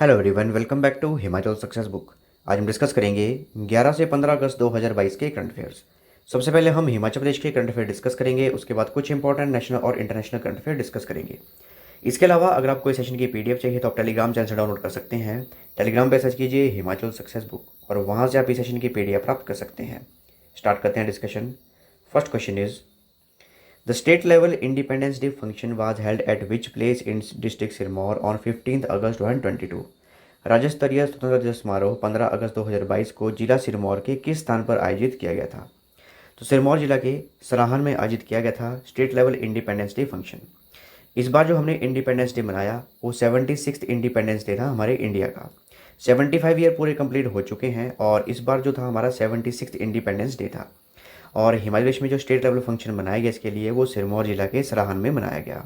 Hello everyone, welcome back to Himachal success book. आज हम discuss करेंगे 11 से 15 अगस्त 2022 के करंट अफेयर्स। सबसे पहले हम हिमाचल प्रदेश के करंट अफेयर डिस्कस करेंगे, उसके बाद कुछ इंपॉर्टेंट नेशनल और इंटरनेशनल करंट अफेयर डिस्कस करेंगे। इसके अलावा अगर आपको इस सेशन की पीडीएफ चाहिए तो आप टेलीग्राम चैनल से डाउनलोड कर सकते हैं। टेलीग्राम पर सर्च कीजिए हिमाचल सक्सेस बुक और वहाँ से आप इस सेशन की पीडीएफ प्राप्त कर सकते हैं। स्टार्ट करते हैं discussion. First question is The state level Independence Day function was held at which place in district Sirmaur on 15th अगस्त 2022। राज्य स्तरीय स्वतंत्रता दिवस समारोह 15 अगस्त 2022 को जिला सिरमौर के किस स्थान पर आयोजित किया गया था? तो सिरमौर जिला के सराहन में आयोजित किया गया था state level independence day function. इस बार जो हमने इंडिपेंडेंस डे मनाया वो 76th इंडिपेंडेंस डे था हमारे इंडिया का। 75 ईयर पूरे कंप्लीट हो चुके हैं और इस बार जो था हमारा 76th इंडिपेंडेंस डे था। और हिमाचल प्रदेश में जो स्टेट लेवल फंक्शन मनाया गया इसके लिए वो सिरमौर जिला के सराहन में मनाया गया।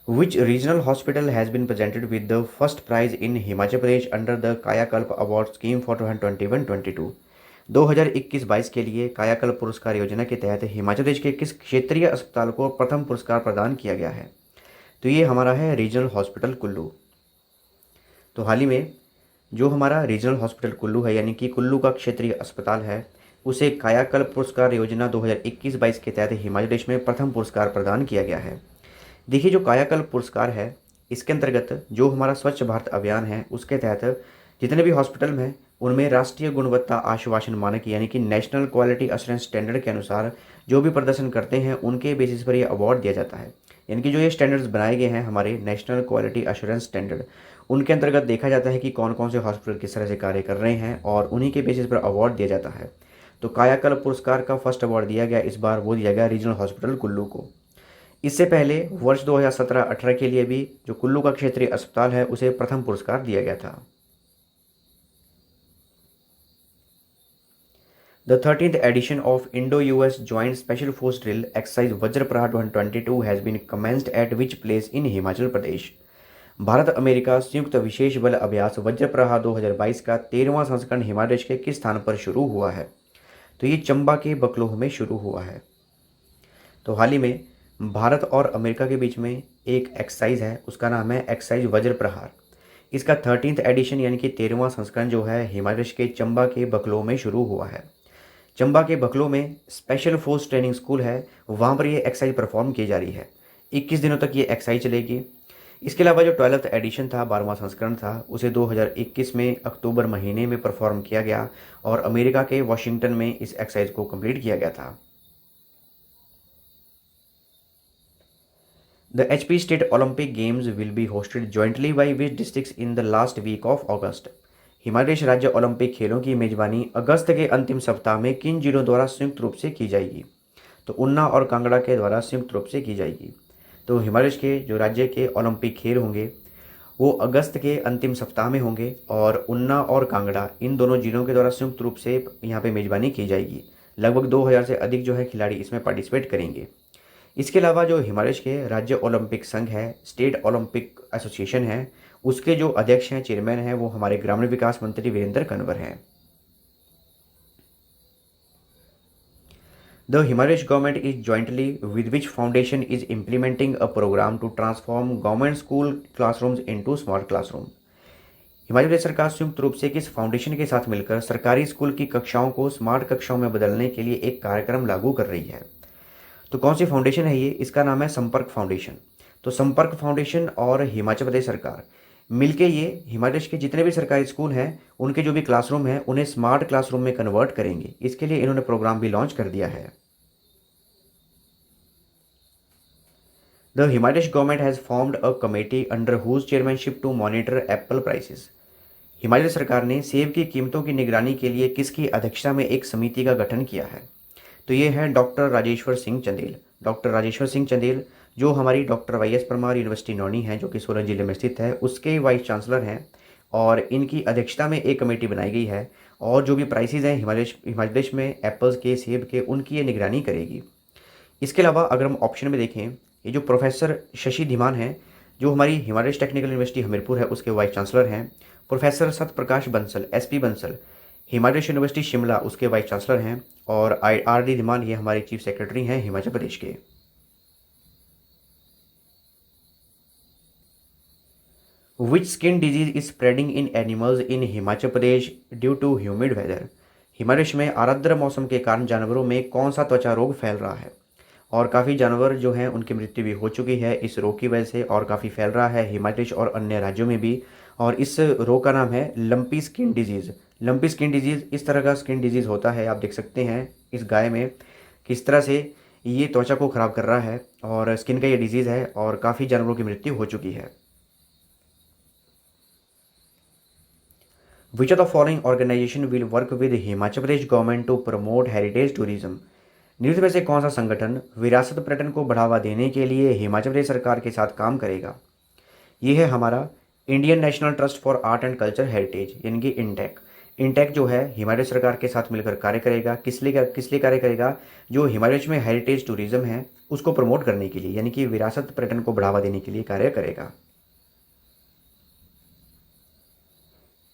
Which regional hospital has been presented with the first prize in Himachal Pradesh under the कायाकल्प अवार्ड स्कीम फॉर 2021-22? 2021-22 के लिए कायाकल्प पुरस्कार योजना के तहत हिमाचल प्रदेश के किस क्षेत्रीय अस्पताल को प्रथम पुरस्कार प्रदान किया गया है? तो ये हमारा है रीजनल हॉस्पिटल कुल्लू। तो हाल ही में जो हमारा रीजनल हॉस्पिटल कुल्लू है यानी कि कुल्लू का क्षेत्रीय अस्पताल है उसे कायाकल्प पुरस्कार योजना 2021-22 के तहत हिमाचल प्रदेश में प्रथम पुरस्कार प्रदान किया गया है। देखिए, जो कायाकल्प पुरस्कार है इसके अंतर्गत जो हमारा स्वच्छ भारत अभियान है उसके तहत जितने भी हॉस्पिटल हैं उनमें राष्ट्रीय गुणवत्ता आश्वासन मानक यानी कि नेशनल क्वालिटी अश्योरेंस स्टैंडर्ड के अनुसार जो भी प्रदर्शन करते हैं उनके बेसिस पर ये अवार्ड दिया जाता है। यानी कि जो ये स्टैंडर्ड्स बनाए गए हैं हमारे नेशनल क्वालिटी अश्योरेंस स्टैंडर्ड उनके अंतर्गत देखा जाता है कि कौन कौन से हॉस्पिटल किस तरह से कार्य कर रहे हैं और उन्हीं के बेसिस पर अवार्ड दिया जाता है। तो कायाकल्प पुरस्कार का फर्स्ट अवार्ड दिया गया इस बार, वो दिया गया रीजनल हॉस्पिटल कुल्लू को। इससे पहले वर्ष 2017-18 के लिए भी जो कुल्लू का क्षेत्रीय अस्पताल है उसे प्रथम पुरस्कार दिया गया था। The 13th edition of Indo-US Joint Special Force Drill Exercise Vajrapraha 2022 has been commenced at which place in Himachal Pradesh? Bharat America संयुक्त विशेष बल अभ्यास वज्रप्रहा 2022 का 13वां संस्करण हिमाचल प्रदेश के किस स्थान पर शुरू हुआ है? तो ये चंबा के बकलोह में शुरू हुआ है। तो हाल ही में भारत और अमेरिका के बीच में एक एक्सरसाइज है, उसका नाम है एक्सरसाइज वज्र प्रहार। इसका 13th एडिशन यानी कि 13वां संस्करण जो है हिमाचल प्रदेश के चंबा के बकलोह में शुरू हुआ है। चंबा के बकलोह में स्पेशल फोर्स ट्रेनिंग स्कूल है, वहाँ पर ये एक्सरसाइज परफॉर्म की जा रही है। 21 दिनों तक ये एक्सरसाइज चलेगी। इसके अलावा जो 12th एडिशन था 12वां संस्करण था उसे 2021 में अक्टूबर महीने में परफॉर्म किया गया और अमेरिका के वाशिंगटन में इस एक्सरसाइज को कंप्लीट किया गया था। The HP State Olympic Games will be hosted jointly by which districts in the last week of August? Himachal Pradesh राज्य ओलंपिक खेलों की मेजबानी अगस्त के अंतिम सप्ताह में किन जिलों द्वारा संयुक्त रूप से की जाएगी? तो ऊना और कांगड़ा के द्वारा संयुक्त रूप से की जाएगी। तो हिमाचल प्रदेश के जो राज्य के ओलंपिक खेल होंगे वो अगस्त के अंतिम सप्ताह में होंगे और ऊना और कांगड़ा इन दोनों जिलों के द्वारा संयुक्त रूप से यहाँ पे मेजबानी की जाएगी। लगभग 2000 से अधिक जो है खिलाड़ी इसमें पार्टिसिपेट करेंगे। इसके अलावा जो हिमाचल प्रदेश के राज्य ओलंपिक संघ है, स्टेट ओलंपिक एसोसिएशन है, उसके जो अध्यक्ष हैं, चेयरमैन हैं, वो हमारे ग्रामीण विकास मंत्री वीरेंद्र कंवर हैं। The Himachal Pradesh government is jointly with which foundation is implementing a programme to transform government school classrooms into smart classroom? Himachal Pradesh सरकार संयुक्त रूप से किस फाउंडेशन के साथ मिलकर सरकारी स्कूल की कक्षाओं को स्मार्ट कक्षाओं में बदलने के लिए एक कार्यक्रम लागू कर रही है? तो कौन सी फाउंडेशन है ये? इसका नाम है संपर्क फाउंडेशन। तो संपर्क फाउंडेशन और हिमाचल प्रदेश सरकार मिलके ये हिमाचल प्रदेश के जितने भी सरकारी स्कूल हैं उनके जो भी क्लासरूम हैं उन्हें स्मार्ट क्लासरूम में कन्वर्ट करेंगे। इसके लिए इन्होंने प्रोग्राम भी लॉन्च कर दिया है। The Himachal Pradesh government has formed a committee under whose chairmanship to monitor apple prices? Himachal सरकार ने सेब की कीमतों की निगरानी के लिए किसकी अध्यक्षता में एक समिति का गठन किया है? तो ये है डॉक्टर राजेश्वर सिंह चंदेल। डॉक्टर राजेश्वर सिंह चंदेल जो हमारी doctor Y S Parmar university Nauni है जो कि सोलन जिले में स्थित है उसके वाइस चांसलर हैं और इनकी अध्यक्षता में एक कमेटी बनाई गई है और जो भी प्राइसेस हैं हिमाचल प्रदेश में एप्पल्स के, सेब के, उनकी ये निगरानी करेगी। इसके अलावा अगर हम ऑप्शन में देखें, ये जो प्रोफेसर शशि धीमान हैं जो हमारी हिमाचल प्रदेश टेक्निकल यूनिवर्सिटी हमीरपुर है उसके वाइस चांसलर हैं। Professor Satyaprakash Bansal, SP Bansal, Himachal Pradesh university Shimla उसके वाइस चांसलर हैं और RD धीमान ये हमारे चीफ सेक्रेटरी हैं हिमाचल प्रदेश के। Which skin disease is spreading in animals in Himachal Pradesh due to humid weather. Himachal Pradesh में आर्द्र मौसम के कारण जानवरों में कौन सा त्वचा रोग फैल रहा है। और काफ़ी जानवर जो हैं उनकी मृत्यु भी हो चुकी है इस रोग की वजह से, और काफ़ी फैल रहा है हिमाचल प्रदेश और अन्य राज्यों में भी। और इस रोग का नाम है lumpy skin disease. Lumpy skin disease इस तरह का स्किन डिजीज़ होता है, आप देख सकते हैं इस गाय में किस तरह से ये त्वचा को ख़राब कर रहा है, और स्किन का ये डिजीज़ है और काफ़ी जानवरों की मृत्यु हो चुकी है। Which of the following organisation will work with Himachal Pradesh government to promote heritage tourism. निम्न में से कौन सा संगठन विरासत पर्यटन को बढ़ावा देने के लिए हिमाचल प्रदेश सरकार के साथ काम करेगा। ये है हमारा Indian national trust for art and culture heritage, यानी कि इंटेक। इंटेक जो है हिमाचल सरकार के साथ मिलकर कार्य करेगा। किस लिए कार्य करेगा, जो हिमाचल प्रदेश में हेरिटेज टूरिज्म है उसको प्रमोट करने के लिए, यानी कि विरासत पर्यटन को बढ़ावा देने के लिए कार्य करेगा।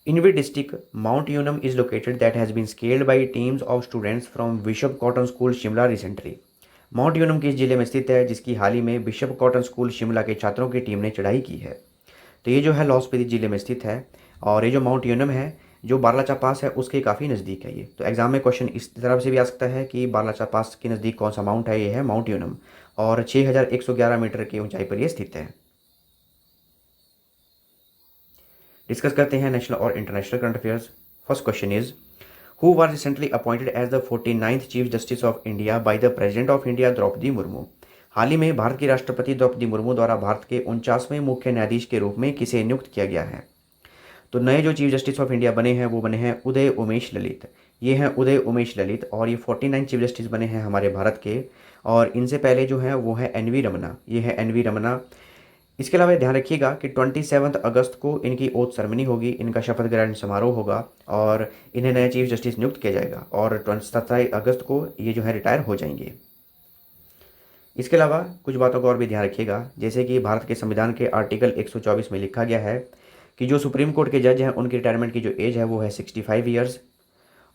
In which district Mount Unam is located that has been scaled by teams of students from Bishop Cotton School Shimla recently। Mount Yunam किस जिले में स्थित है जिसकी हाल ही में बिशप कॉटन स्कूल शिमला के छात्रों की टीम ने चढ़ाई की है। तो ये जो है लाहौल स्पीति जिले में स्थित है, और ये जो माउंट यूनम है जो बारलाचा पास है उसके काफ़ी नज़दीक है ये। तो एग्जाम में क्वेश्चन इस तरह से भी आ सकता है कि बारलाचा पास के नज़दीक कौन सा माउंट है, ये है माउंट यूनम, और 6111 मीटर की ऊंचाई पर यह स्थित है। डिस्कस करते हैं नेशनल और international current affairs. First question is who was recently appointed as the 49th chief justice of India by the president of India Droupadi Murmu. हाल ही में भारत की राष्ट्रपति द्रौपदी मुर्मू द्वारा भारत के 49वें मुख्य न्यायाधीश के रूप में किसे नियुक्त किया गया है। तो नए जो चीफ जस्टिस ऑफ इंडिया बने हैं वो बने हैं उदय उमेश ललित। ये हैं उदय उमेश ललित, और ये 49 चीफ जस्टिस बने हैं हमारे भारत के। और इनसे पहले जो है वो है एन वी रमना, ये है एन वी रमना। इसके अलावा ध्यान रखिएगा कि 27 अगस्त को इनकी ओथ सेरेमनी होगी, इनका शपथ ग्रहण समारोह होगा, और इन्हें नया चीफ जस्टिस नियुक्त किया जाएगा, और 27 अगस्त को ये जो है रिटायर हो जाएंगे। इसके अलावा कुछ बातों का और भी ध्यान रखिएगा, जैसे कि भारत के संविधान के आर्टिकल 124 में लिखा गया है कि जो सुप्रीम कोर्ट के जज हैं उनकी रिटायरमेंट की जो एज है वो है 65 ईयर्स।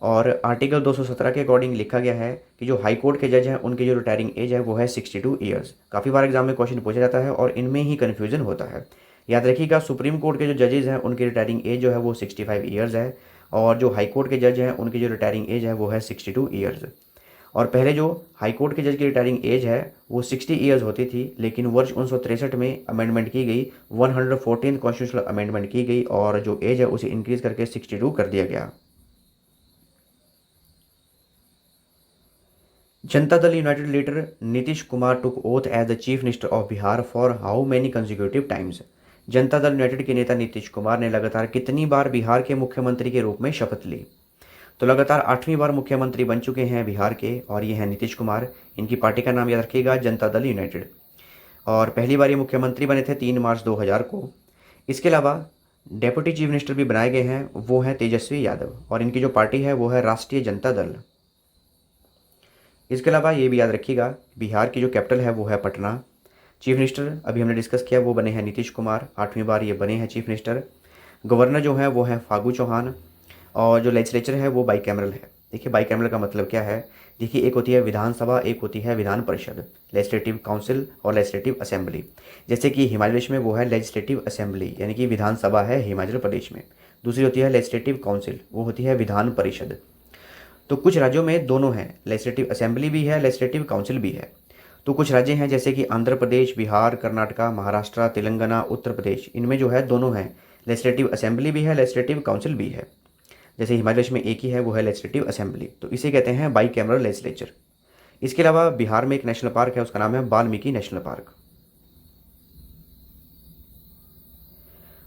और आर्टिकल 217 के अकॉर्डिंग लिखा गया है कि जो हाई कोर्ट के जज हैं उनकी जो रिटायरिंग एज है वो है 62 ईयर्स। काफ़ी बार एग्जाम में क्वेश्चन पूछा जाता है और इनमें ही कन्फ्यूजन होता है। याद रखिएगा सुप्रीम कोर्ट के जो जजेज हैं उनकी रिटायरिंग एज जो है वो 65 ईयर्स है, और जो हाई कोर्ट के जज हैं उनकी जो रिटायरिंग एज है वो है 62 ईयर्स। और पहले जो हाई कोर्ट के जज की रिटायरिंग एज है वो 60 ईयर्स होती थी, लेकिन वर्ष 1963 में अमेंडमेंट की गई, 114th कॉन्स्टिट्यूशनल अमेंडमेंट की गई, और जो एज है उसे इंक्रीज करके 62 कर दिया गया। Janata Dal united leader Nitish Kumar took oath as the chief minister of Bihar for how many consecutive times. Janata Dal United के नेता नीतीश कुमार ने लगातार कितनी बार बिहार के मुख्यमंत्री के रूप में शपथ ली। तो लगातार 8वीं बार मुख्यमंत्री बन चुके हैं बिहार के, और ये हैं नीतीश कुमार। इनकी पार्टी का नाम याद रखिएगा जनता दल यूनाइटेड, और पहली बार ये मुख्यमंत्री बने थे 3 मार्च 2000 को। इसके अलावा डेप्यूटी चीफ मिनिस्टर भी बनाए गए हैं, वो हैं तेजस्वी यादव, और इनकी जो पार्टी है वो है राष्ट्रीय जनता दल। इसके अलावा ये भी याद रखिएगा बिहार की जो कैपिटल है वो है पटना। चीफ मिनिस्टर अभी हमने डिस्कस किया वो बने हैं नीतीश कुमार, 8वीं बार ये बने हैं चीफ मिनिस्टर। गवर्नर जो है वो है फागू चौहान, और जो लेजिस्लेचर है वो बाईकैमरल है। देखिए बाईकैमरल का मतलब क्या है, देखिए एक होती है विधानसभा, एक होती है विधान परिषद, लेजिस्लेटिव काउंसिल और लेजिस्लेटिव असेंबली। जैसे कि हिमाचल प्रदेश में वो है लेजिस्लेटिव असेंबली, यानी कि विधानसभा है हिमाचल प्रदेश में। दूसरी होती है लेजिस्लेटिव काउंसिल, वो होती है विधान परिषद। तो कुछ राज्यों में दोनों हैं, लेजिस्लेटिव असेंबली भी है, लेजिस्लेटिव काउंसिल भी है। तो कुछ राज्य हैं जैसे कि आंध्र प्रदेश, बिहार, कर्नाटका, महाराष्ट्र, तेलंगाना, उत्तर प्रदेश, इनमें जो है दोनों हैं, लेजिस्लेटिव असेंबली भी है, लेजिस्लेटिव काउंसिल भी है। जैसे हिमाचल प्रदेश में एक ही है, वो है लेजिस्लेटिव असेंबली, तो इसे कहते हैं बाई कैमरल लेजिस्लेचर। इसके अलावा बिहार में एक नेशनल पार्क है, उसका नाम है Valmiki national park.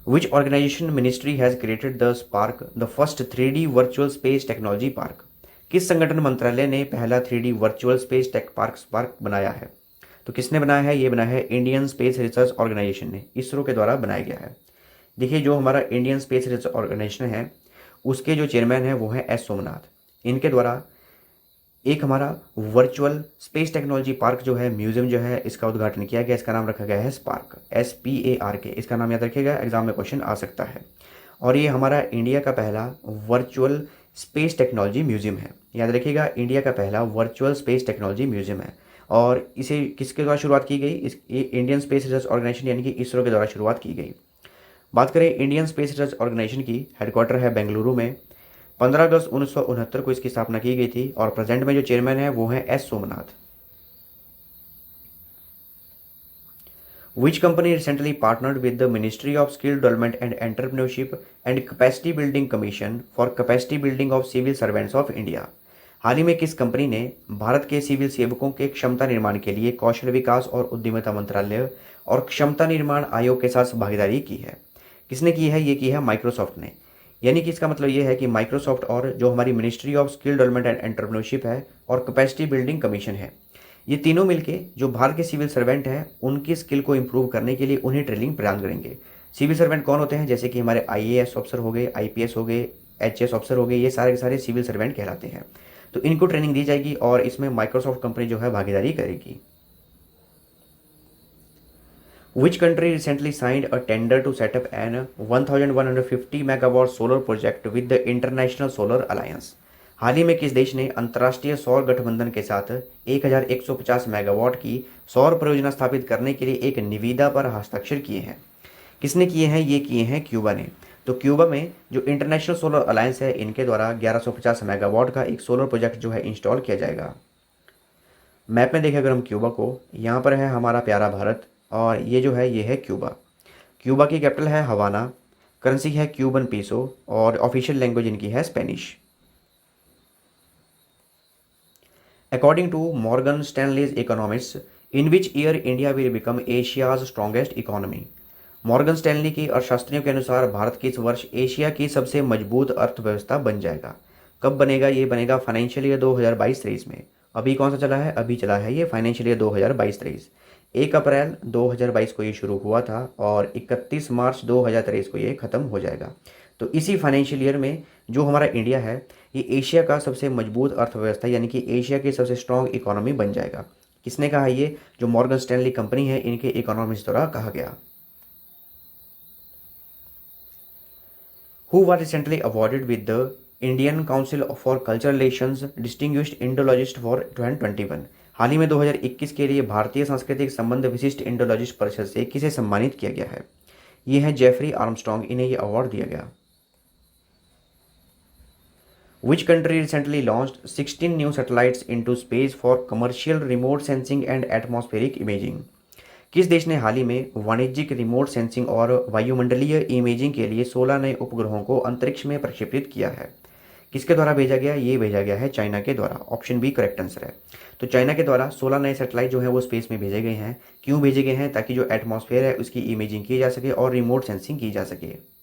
Which organisation ministry has created the spark, the first 3D virtual space technology park. किस संगठन मंत्रालय ने पहला 3D virtual space tech park spark बनाया है। तो किसने बनाया है, ये बनाया है इंडियन स्पेस रिसर्च ऑर्गेनाइजेशन ने, इसरो के द्वारा बनाया गया है। देखिए जो हमारा इंडियन स्पेस रिसर्च ऑर्गेनाइजेशन है उसके जो चेयरमैन है वो है एस सोमनाथ। इनके द्वारा एक हमारा वर्चुअल स्पेस टेक्नोलॉजी पार्क जो है, म्यूजियम जो है, इसका उद्घाटन किया गया। इसका नाम रखा गया है स्पार्क, SPARK। इसका नाम याद रखिएगा, एग्जाम में क्वेश्चन आ सकता है। और ये हमारा इंडिया का पहला वर्चुअल स्पेस टेक्नोलॉजी म्यूजियम है। याद रखिएगा इंडिया का पहला वर्चुअल स्पेस टेक्नोलॉजी म्यूजियम है। और इसे किसके द्वारा शुरुआत की गई, इस इंडियन स्पेस रिसर्च ऑर्गेनाइजेशन यानी कि इसरो के द्वारा शुरुआत की गई। बात करें इंडियन स्पेस रिसर्च ऑर्गेनाइजेशन की, हेडक्वार्टर है बेंगलुरु में। 15 अगस्त 1969 को इसकी स्थापना की गई थी और प्रेजेंट में जो चेयरमैन है वो है S Somnath. Which company recently partnered with the Ministry of Skill Development and Entrepreneurship and Capacity Building Commission for Capacity Building of Civil Servants of India? हाल ही में किस कंपनी ने भारत के सिविल सेवकों के क्षमता निर्माण के लिए कौशल विकास और उद्यमिता मंत्रालय और क्षमता निर्माण आयोग के साथ भागीदारी की है? किसने की है? ये की है माइक्रोसॉफ्ट ने। यानी कि इसका मतलब ये है कि माइक्रोसॉफ्ट और जो हमारी ministry of skill development and entrepreneurship है और कैपेसिटी बिल्डिंग कमीशन है, ये तीनों मिलके जो भारत के सिविल सर्वेंट हैं उनकी स्किल को इंप्रूव करने के लिए उन्हें ट्रेनिंग प्रदान करेंगे। सिविल सर्वेंट कौन होते हैं? जैसे कि हमारे आईएएस ऑफिसर हो गए, आईपीएस हो गए, एचएस ऑफिसर हो गए, ये सारे के सारे सिविल सर्वेंट कहलाते हैं। तो इनको ट्रेनिंग दी जाएगी और इसमें माइक्रोसॉफ्ट कंपनी जो है भागीदारी करेगी। Which country recently signed a tender to set up an 1150 megawatt solar project with the International Solar Alliance? हाल ही में किस देश ने अंतर्राष्ट्रीय सौर गठबंधन के साथ 1150 मेगावाट की सौर परियोजना स्थापित करने के लिए एक निविदा पर हस्ताक्षर किए हैं? किसने किए हैं? ये किए हैं क्यूबा ने। तो क्यूबा में जो इंटरनेशनल सोलर अलायंस है इनके द्वारा 1150 मेगावाट का एक सोलर प्रोजेक्ट जो है इंस्टॉल किया जाएगा। मैप में देखें अगर हम क्यूबा को, यहाँ पर है हमारा प्यारा भारत और ये जो है ये है क्यूबा। क्यूबा की कैपिटल है हवाना, करेंसी है क्यूबन पीसो और ऑफिशियल लैंग्वेज इनकी है Spanish. According to Morgan Stanley's economist, in which year India will become Asia's strongest economy? Morgan Stanley की अर्थशास्त्रियों के अनुसार भारत की इस वर्ष एशिया की सबसे मजबूत अर्थव्यवस्था बन जाएगा। कब बनेगा? ये बनेगा फाइनेंशियल ईयर 2022-23 में। अभी कौन सा चला है? अभी चला है ये फाइनेंशियल ईयर 2022-23। 1 अप्रैल 2022 को ये शुरू हुआ था और 31 मार्च 2023 को ये ख़त्म हो जाएगा। तो इसी फाइनेंशियल ईयर में जो हमारा इंडिया है ये एशिया का सबसे मजबूत अर्थव्यवस्था यानी कि एशिया की सबसे स्ट्रॉन्ग इकोनॉमी बन जाएगा। किसने कहा? ये जो मॉर्गन स्टैनली कंपनी है इनके इकोनॉमिस्ट द्वारा कहा गया। Who was recently awarded with the Indian Council for Cultural Relations Distinguished Indologist for 2021? हाल ही में 2021 के लिए भारतीय सांस्कृतिक संबंध विशिष्ट इंडोलॉजिस्ट परिषद से किसे सम्मानित किया गया है? ये है जेफरी आर्मस्ट्रॉन्ग, इन्हें ये अवार्ड दिया गया। Which country recently launched 16 new satellites into space for commercial remote sensing and atmospheric imaging? किस देश ने हाल ही में वाणिज्यिक रिमोट सेंसिंग और वायुमंडलीय इमेजिंग के लिए 16 नए उपग्रहों को अंतरिक्ष में प्रक्षेपित किया है? किसके द्वारा भेजा गया? ये भेजा गया है चाइना के द्वारा। ऑप्शन बी करेक्ट आंसर है। तो चाइना के द्वारा 16 नए सैटेलाइट जो है वो स्पेस में भेजे गए हैं। क्यों भेजे गए हैं? ताकि जो एटमॉस्फेयर है उसकी इमेजिंग की जा सके और रिमोट सेंसिंग की जा सके।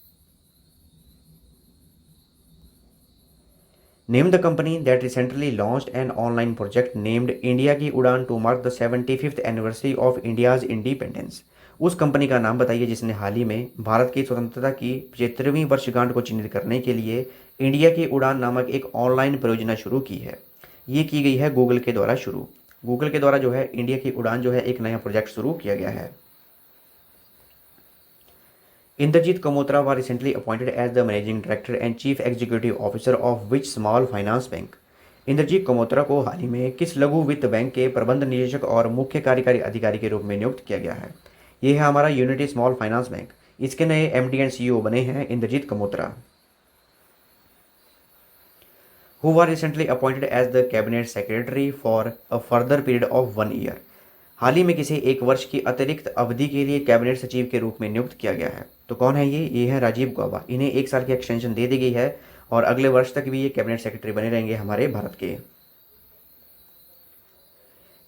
Name the company that recently launched an online project named India की उड़ान to mark the 75th anniversary of India's independence। उस कंपनी का नाम बताइए जिसने हाल ही में भारत की स्वतंत्रता की 75वीं वर्षगांठ को चिन्हित करने के लिए इंडिया की उड़ान नामक एक ऑनलाइन परियोजना शुरू की है। ये की गई है गूगल के द्वारा शुरू। गूगल के द्वारा जो है इंडिया की उड़ान जो है एक नया प्रोजेक्ट शुरू किया गया है। Indrajit Kamotra was recently appointed as the Managing Director and Chief Executive Officer of which small finance bank? Indrajit Kamorta को हाल ही में किस लघु वित्त बैंक के प्रबंध निदेशक और मुख्य कार्यकारी अधिकारी के रूप में नियुक्त किया गया है? ये है हमारा यूनिटी स्मॉल फाइनेंस बैंक। इसके नए एमडी एंड सीईओ बने हैं Indrajit Kamorta. Who was recently appointed as the Cabinet Secretary for a further period of 1 year? हाल ही में किसे 1 वर्ष की अतिरिक्त अवधि के लिए कैबिनेट सचिव के रूप में नियुक्त किया गया है। तो कौन है ये? ये है राजीव गौबा। इन्हें 1 साल की एक्सटेंशन दे दी गई है और अगले वर्ष तक भी ये कैबिनेट सेक्रेटरी बने रहेंगे हमारे भारत के।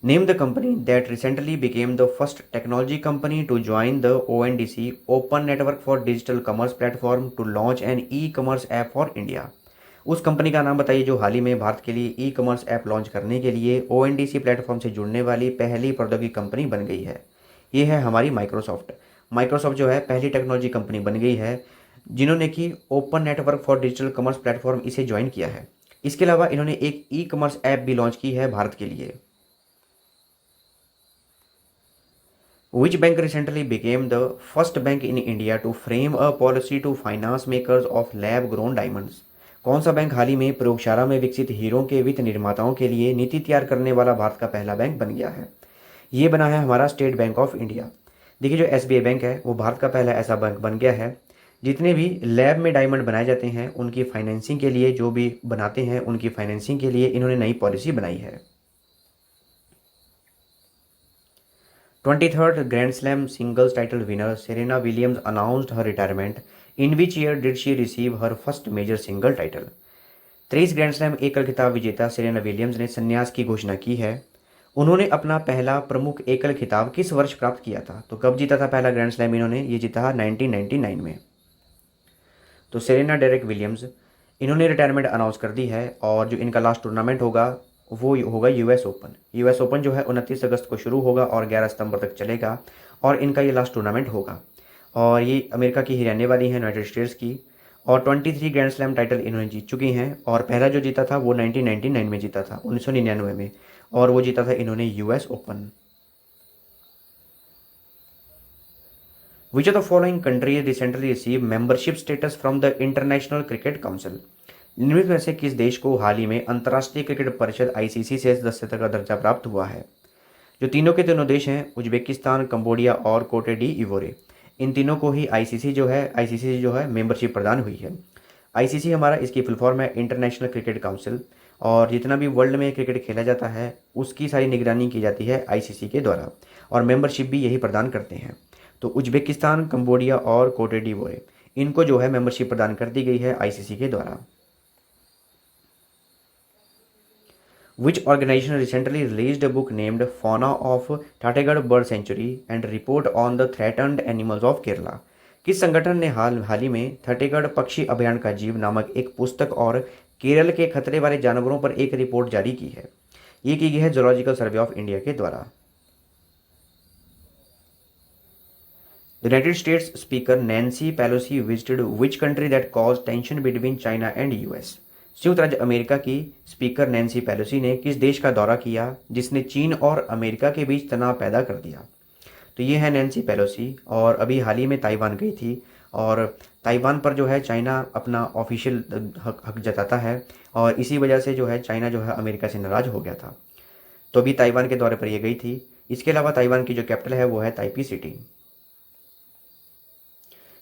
Name the company that recently became the first technology company to join the ONDC open network for digital commerce platform to launch an e-commerce app for India. उस कंपनी का नाम बताइए जो हाल ही में भारत के लिए ई-कॉमर्स ऐप लॉन्च करने के लिए ONDC प्लेटफॉर्म से जुड़ने वाली पहली प्रौद्योगिकी कंपनी बन गई है। ये है हमारी माइक्रोसॉफ्ट। माइक्रोसॉफ्ट जो है पहली टेक्नोलॉजी कंपनी बन गई है जिन्होंने कि open network for digital commerce platform इसे ज्वाइन किया है। इसके अलावा इन्होंने एक ई-कॉमर्स ऐप भी लॉन्च की है भारत के लिए। Which bank recently became the first bank in India to frame a policy to finance makers of lab-grown diamonds? कौन सा बैंक हाल ही में प्रयोगशाला में विकसित हीरों के वित्त निर्माताओं के लिए नीति तैयार करने वाला भारत का पहला बैंक बन गया है? ये बना है हमारा स्टेट बैंक ऑफ इंडिया। देखिए जो SBI बैंक है वो भारत का पहला ऐसा बैंक बन गया है जितने भी लैब में डायमंड बनाए जाते हैं उनकी फाइनेंसिंग के लिए, जो भी बनाते हैं उनकी फाइनेंसिंग के लिए इन्होंने नई पॉलिसी बनाई है। 23rd grand slam singles title winner Serena Williams announced her retirement. In which year did she receive her first major single title. 23 grand slam एकल खिताब विजेता सेरेना विलियम्स ने संन्यास की घोषणा की है। उन्होंने अपना पहला प्रमुख एकल खिताब किस वर्ष प्राप्त किया था? तो कब जीता था पहला ग्रैंड स्लैम इन्होंने? ये जीता था 1999 में। तो सेरेना डेरेक विलियम्स, इन्होंने रिटायरमेंट अनाउंस कर दी है और जो इनका लास्ट टूर्नामेंट होगा वो होगा यूएस ओपन। यूएस ओपन जो है 29 अगस्त को शुरू होगा और 11 सितंबर तक चलेगा और इनका ये लास्ट टूर्नामेंट होगा। और ये अमेरिका की ही रहने वाली है, यूनाइटेड स्टेट्स की, और 23 ग्रैंड स्लैम टाइटल इन्होंने जीत चुकी हैं। और पहला जो जीता था वो 1999 में जीता था, 1999 में, और वो जीता था इन्होंने US open. Which of the following countries recently received membership status from the International Cricket Council? निम्नलिखित में से किस देश को हाल ही में अंतर्राष्ट्रीय क्रिकेट परिषद आईसीसी से सदस्यता का दर्जा प्राप्त हुआ है? जो तीनों के तीनों देश हैं, उज्बेकिस्तान, कंबोडिया और कोटे डी इवोरे, इन तीनों को ही आईसीसी जो है मेंबरशिप प्रदान हुई है। आईसीसी हमारा इसकी फुल फॉर्म है इंटरनेशनल क्रिकेट काउंसिल, और जितना भी वर्ल्ड में क्रिकेट खेला जाता है उसकी सारी निगरानी की जाती है आईसीसी के द्वारा, और मेंबरशिप भी यही प्रदान करते हैं। तो उज्बेकिस्तान, कंबोडिया और कोटे डिवोरे, इनको जो है मेंबरशिप प्रदान कर दी गई है आईसीसी के द्वारा। Which organization recently released a book named Fauna of Thategad Bird Sanctuary and Report on the Threatened Animals of Kerala? किस संगठन ने हाल ही में थटेगढ़ पक्षी अभयारण्य का जीव नामक एक पुस्तक और केरल के खतरे वाले जानवरों पर एक रिपोर्ट जारी की है? ये की गई है जूलॉजिकल सर्वे ऑफ इंडिया के द्वारा। United states speaker Nancy Pelosi visited which country that cause tension between China and US? संयुक्त राज्य अमेरिका की स्पीकर नैन्सी पेलोसी ने किस देश का दौरा किया जिसने चीन और अमेरिका के बीच तनाव पैदा कर दिया? तो ये है नैन्सी पेलोसी, और अभी हाल ही में ताइवान गई थी, और ताइवान पर जो है चाइना अपना ऑफिशियल हक जताता है, और इसी वजह से जो है चाइना जो है अमेरिका से नाराज हो गया था, तो अभी ताइवान के दौरे पर ये गई थी। इसके अलावा ताइवान की जो कैपिटल है वो है ताइपी सिटी।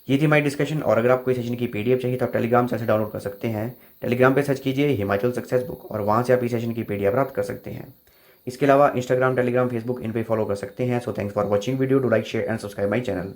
ये थी हमारी डिस्कशन, और अगर आपको इस सेशन की पीडीएफ चाहिए तो आप टेलीग्राम चैनल से डाउनलोड कर सकते हैं। टेलीग्राम पे सर्च कीजिए हिमाचल सक्सेस बुक, और वहाँ से आप इस सेशन की पीडीएफ प्राप्त कर सकते हैं। इसके अलावा इंस्टाग्राम, टेलीग्राम, फेसबुक, इन पे फॉलो कर सकते हैं। So thanks for watching video, do like, share and subscribe my channel.